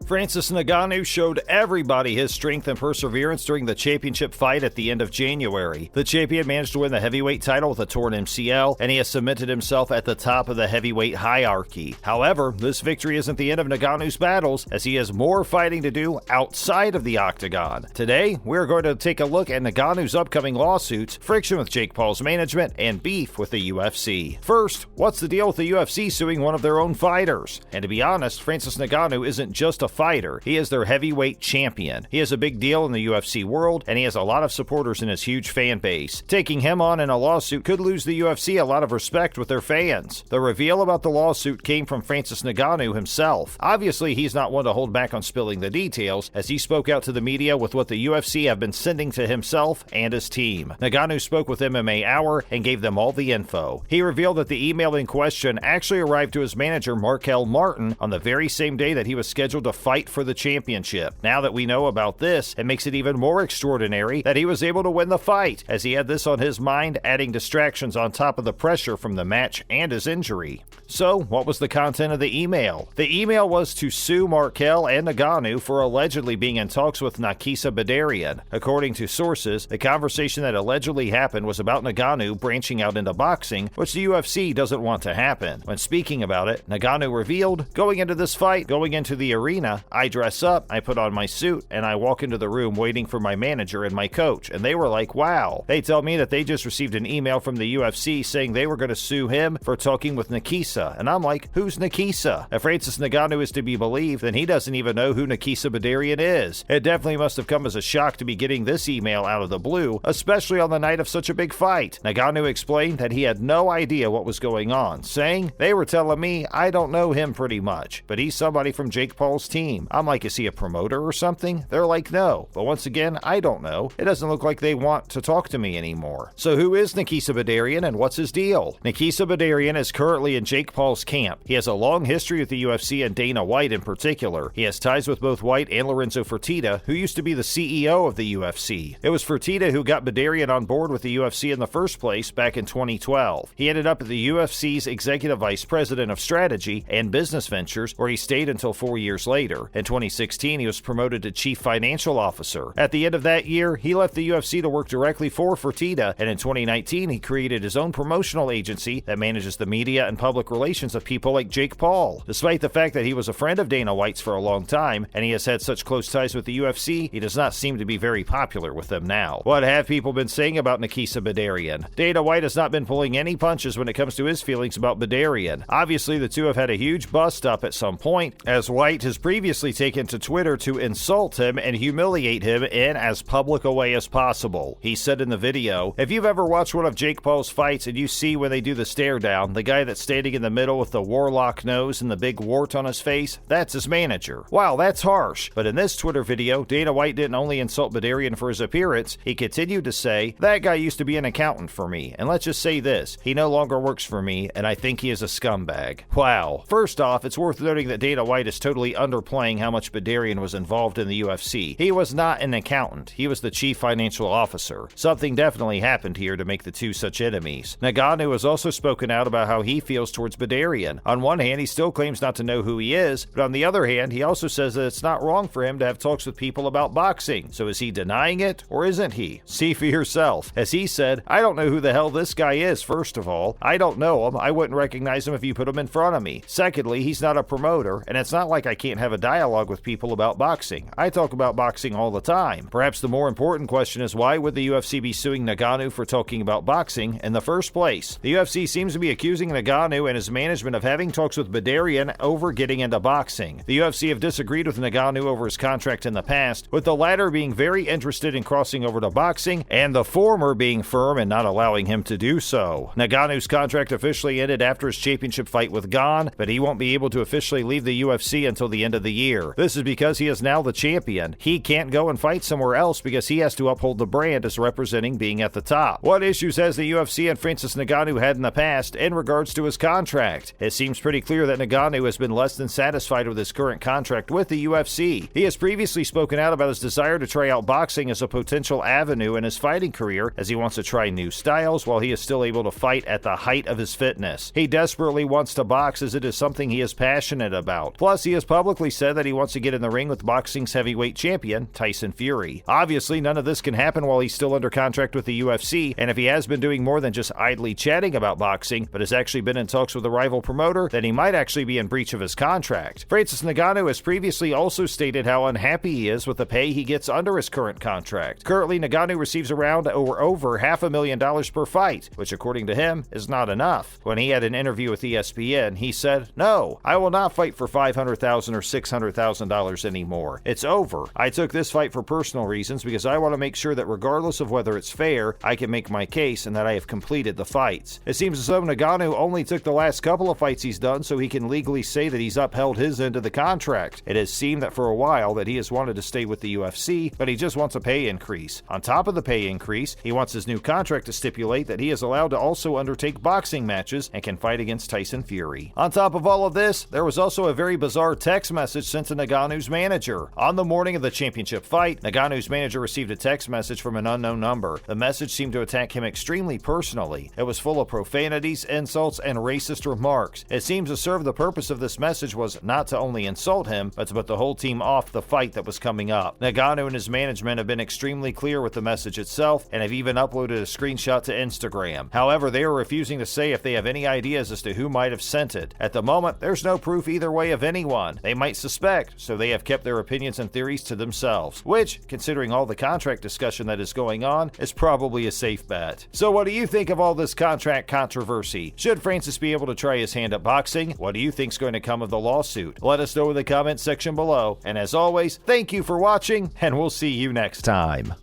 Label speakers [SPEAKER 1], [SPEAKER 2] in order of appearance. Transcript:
[SPEAKER 1] Francis Ngannou showed everybody his strength and perseverance during the championship fight at the end of January. The champion managed to win the heavyweight title with a torn MCL, and he has cemented himself at the top of the heavyweight hierarchy. However, this victory isn't the end of Ngannou's battles, as he has more fighting to do outside of the octagon. Today, we're going to take a look at Ngannou's upcoming lawsuits, friction with Jake Paul's management, and beef with the UFC. First, what's the deal with the UFC suing one of their own fighters? And to be honest, Francis Ngannou isn't just a fighter, he is their heavyweight champion. He is a big deal in the UFC world, and he has a lot of supporters in his huge fan base. Taking him on in a lawsuit could lose the UFC a lot of respect with their fans. The reveal about the lawsuit came from Francis Ngannou himself. Obviously, he's not one to hold back on spilling the details, as he spoke out to the media with what the UFC have been sending to himself and his team. Ngannou spoke with MMA Hour and gave them all the info. He revealed that the email in question actually arrived to his manager Markel Martin on the very same day that he was scheduled to fight for the championship. Now that we know about this, it makes it even more extraordinary that he was able to win the fight, as he had this on his mind, adding distractions on top of the pressure from the match and his injury. So, what was the content of the email? The email was to sue Markel and Ngannou for allegedly being in talks with Nakisa Badarian. According to sources, the conversation that allegedly happened was about Ngannou branching out into boxing, which the UFC doesn't want to happen. When speaking about it, Ngannou revealed, "Going into this fight, going into the arena, I dress up, I put on my suit, and I walk into the room waiting for my manager and my coach, and they were like, wow. They tell me that they just received an email from the UFC saying they were going to sue him for talking with Nakisa, and I'm like, who's Nakisa? If Francis Ngannou is to be believed, then he doesn't even know who Nakisa Badarian is. It definitely must have come as a shock to be getting this email out of the blue, especially on the night of such a big fight." Ngannou explained that he had no idea what was going on, saying, "They were telling me I don't know him pretty much, but he's somebody from Jake Paul's team. I'm like, is he a promoter or something? They're like, no. But once again, I don't know. It doesn't look like they want to talk to me anymore." So who is Nakisa Badarian and what's his deal? Nakisa Badarian is currently in Jake Paul's camp. He has a long history with the UFC and Dana White in particular. He has ties with both White and Lorenzo Fertitta, who used to be the CEO of the UFC. It was Fertitta who got Badarian on board with the UFC in the first place back in 2012. He ended up at the UFC's Executive Vice President of Strategy and Business Ventures, where he stayed until 4 years later. In 2016, he was promoted to Chief Financial Officer. At the end of that year, he left the UFC to work directly for Fertitta, and in 2019, he created his own promotional agency that manages the media and public relations of people like Jake Paul. Despite the fact that he was a friend of Dana White's for a long time, and he has had such close ties with the UFC, he does not seem to be very popular with them now. What have people been saying about Nakisa Badarian? Dana White has not been pulling any punches when it comes to his feelings about Badarian. Obviously, the two have had a huge bust-up at some point, as White has previously taken to Twitter to insult him and humiliate him in as public a way as possible. He said in the video, "If you've ever watched one of Jake Paul's fights and you see when they do the stare down, the guy that's standing in the middle with the warlock nose and the big wart on his face, that's his manager. Wow, that's harsh." But in this Twitter video, Dana White didn't only insult Badarian for his appearance, he continued to say, "That guy used to be an accountant for me, and let's just say this, he no longer works for me, and I think he is a scumbag." Wow. First off, it's worth noting that Dana White is totally underplaying how much Badarian was involved in the UFC. He was not an accountant, he was the chief financial officer. Something definitely happened here to make the two such enemies. Ngannou has also spoken out about how he feels towards Badarian. On one hand, he still claims not to know who he is, but on the other hand, he also says that it's not wrong for him to have talks with people about boxing. So is he denying it, or isn't he? See for yourself. As he said, "I don't know who the hell this guy is, first of all. I don't know him. I wouldn't recognize him if you put him in front of me. Secondly, he's not a promoter, and it's not like I can't have a dialogue with people about boxing. I talk about boxing all the time." Perhaps the more important question is, why would the UFC be suing Ngannou for talking about boxing in the first place? The UFC seems to be accusing Ngannou and his management of having talks with Badarian over getting into boxing. The UFC have disagreed with Ngannou over his contract in the past, with the latter being very interested in crossing over to boxing, and the former being firm in not allowing him to do so. Ngannou's contract officially ended after his championship fight with Gane, but he won't be able to officially leave the UFC until the end of the year. This is because he is now the champion. He can't go and fight somewhere else because he has to uphold the brand as representing being at the top. What issues has the UFC and Francis Ngannou had in the past in regards to his contract? It seems pretty clear that Ngannou has been less than satisfied with his current contract with the UFC. He has previously spoken out about his desire to try out boxing as a potential avenue in his fighting career, as he wants to try new styles while he is still able to fight at the height of his fitness. He desperately wants to box as it is something he is passionate about. Plus, he has publicly said that he wants to get in the ring with boxing's heavyweight champion, Tyson Fury. Obviously, none of this can happen while he's still under contract with the UFC, and if he has been doing more than just idly chatting about boxing, but has actually been in talks with a rival promoter, then he might actually be in breach of his contract. Francis Ngannou has previously also stated how unhappy he is with the pay he gets under his current contract. Currently, Ngannou receives around or over $500,000 per fight, which according to him is not enough. When he had an interview with ESPN, he said, "No, I will not fight for $500,000 or $600,000 anymore. It's over. I took this fight for personal reasons because I want to make sure that regardless of whether it's fair, I can make my case and that I have completed the fights." It seems as though Ngannou only took the last couple of fights he's done so he can legally say that he's upheld his end of the contract. It has seemed that for a while that he has wanted to stay with the UFC, but he just wants a pay increase. On top of the pay increase, he wants his new contract to stipulate that he is allowed to also undertake boxing matches and can fight against Tyson Fury. On top of all of this, there was also a very bizarre text message sent to Ngannou's manager. On the morning of the championship fight, Ngannou's manager received a text message from an unknown number. The message seemed to attack him extremely personally. It was full of profanities, insults, and racist remarks. It seems to serve the purpose of this message was not to only insult him, but to put the whole team off the fight that was coming up. Ngannou and his management have been extremely clear with the message itself and have even uploaded a screenshot to Instagram. However, they are refusing to say if they have any ideas as to who might have sent it. At the moment, there's no proof either way of anyone. They might suspect, so they have kept their opinions and theories to themselves, which, considering all the contract discussion that is going on, is probably a safe bet. So what do you think of all this contract controversy? Should Francis be able to try his hand at boxing? What do you think is going to come of the lawsuit? Let us know in the comments section below. And as always, thank you for watching, and we'll see you next time.